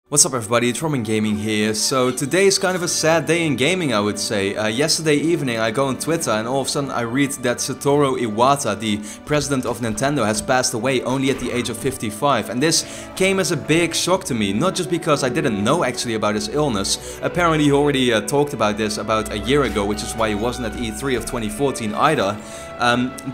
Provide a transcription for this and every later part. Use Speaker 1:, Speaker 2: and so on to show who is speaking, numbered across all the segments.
Speaker 1: What's up everybody, it's RobinGaming here. So today is kind of a sad day in gaming, I would say. Yesterday evening I go on Twitter and all of a sudden I read that Satoru Iwata, the president of Nintendo, has passed away only at the age of 55. And this came as a big shock to me, not just because I didn't know actually about his illness. Apparently he already talked about this about a year ago, which is why he wasn't at E3 of 2014 either.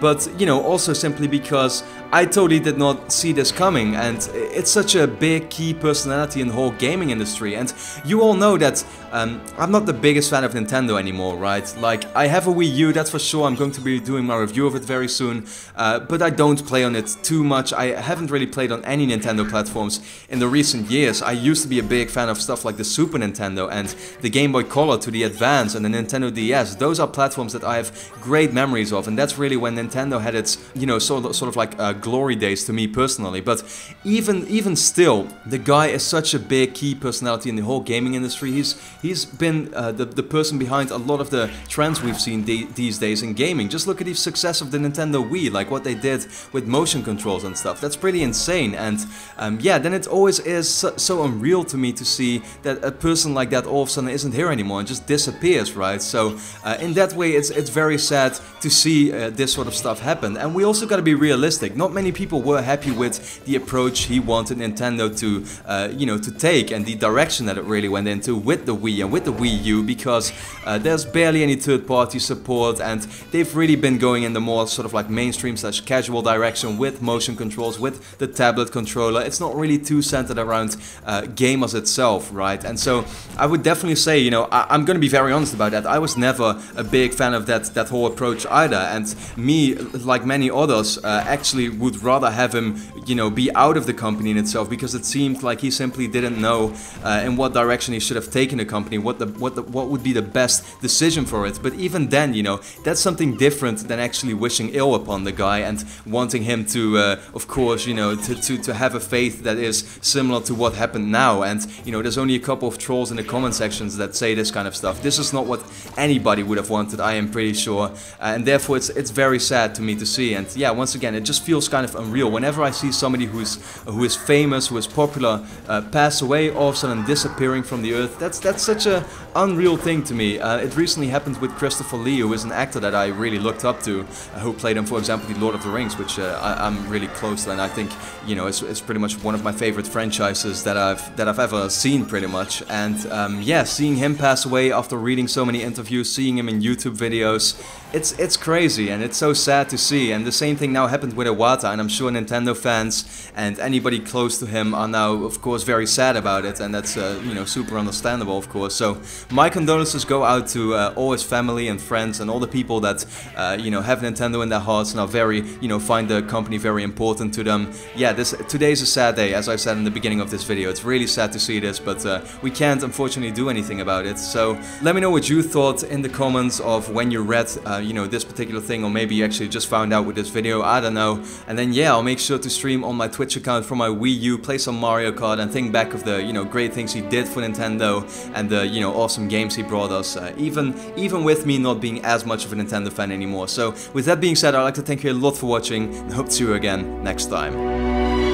Speaker 1: But, you know, also simply because I totally did not see this coming, and it's such a big key personality in the whole gaming industry. And you all know that I'm not the biggest fan of Nintendo anymore, right? Like, I have a Wii U, that's for sure. I'm going to be doing my review of it very soon, but I don't play on it too much. I haven't really played on any Nintendo platforms in the recent years. I used to be a big fan of stuff like the Super Nintendo and the Game Boy Color to the Advance and the Nintendo DS. Those are platforms that I have great memories of, and that's really when Nintendo had its, you know, sort of like glory days to me personally. But even still, the guy is such a big key personality in the whole gaming industry. He's been the person behind a lot of the trends we've seen these days in gaming. Just look at the success of the Nintendo Wii, like what they did with motion controls and stuff. That's pretty insane. And yeah, then it always is so unreal to me to see that a person like that all of a sudden isn't here anymore and just disappears, right? So in that way, it's very sad to see this sort of stuff happen. And we also got to be realistic. Not many people were happy with the approach he wanted Nintendo to, you know, to take, and the direction that it really went into with the Wii and with the Wii U, because there's barely any third-party support, and they've really been going in the more sort of like mainstream / casual direction with motion controls, with the tablet controller. It's not really too centered around gamers itself, right? And so I would definitely say, you know, I'm going to be very honest about that. I was never a big fan of that whole approach either, and me, like many others, actually would rather have him, you know, be out of the company in itself, because it seemed like he simply didn't know in what direction he should have taken the company, what would be the best decision for it. But even then, you know, that's something different than actually wishing ill upon the guy and wanting him to, of course, you know, to have a fate that is similar to what happened now. And, you know, there's only a couple of trolls in the comment sections that say this kind of stuff. This is not what anybody would have wanted, I am pretty sure, and therefore it's very sad to me to see. And yeah, once again, it just feels kind of unreal whenever I see somebody who is famous, who is popular, pass away, all of a sudden disappearing from the earth. That's such a unreal thing to me. It recently happened with Christopher Lee, who is an actor that I really looked up to, who played him, for example, the Lord of the Rings, which I'm really close to, and I think, you know, it's pretty much one of my favorite franchises that I've ever seen, pretty much. And yeah, seeing him pass away after reading so many interviews, seeing him in YouTube videos, it's crazy, and it's so sad to see. And the same thing now happened with Iwata, and I'm sure Nintendo fans and anybody close to him are now, of course, very sad about it, and that's you know, super understandable, of course. So my condolences go out to all his family and friends and all the people that you know, have Nintendo in their hearts and are very, you know, find the company very important to them. Yeah, today is a sad day, as I said in the beginning of this video. It's really sad to see this, but we can't unfortunately do anything about it. So let me know what you thought in the comments of when you read you know, this particular thing, or maybe you actually just found out with this video, I don't know. And then yeah, I'll make sure to stream on my Twitch account from my Wii U, play some Mario Kart, and think back of the, you know, great things he did for Nintendo and the, you know, awesome games he brought us, even with me not being as much of a Nintendo fan anymore. So with that being said, I'd like to thank you a lot for watching, and hope to see you again next time.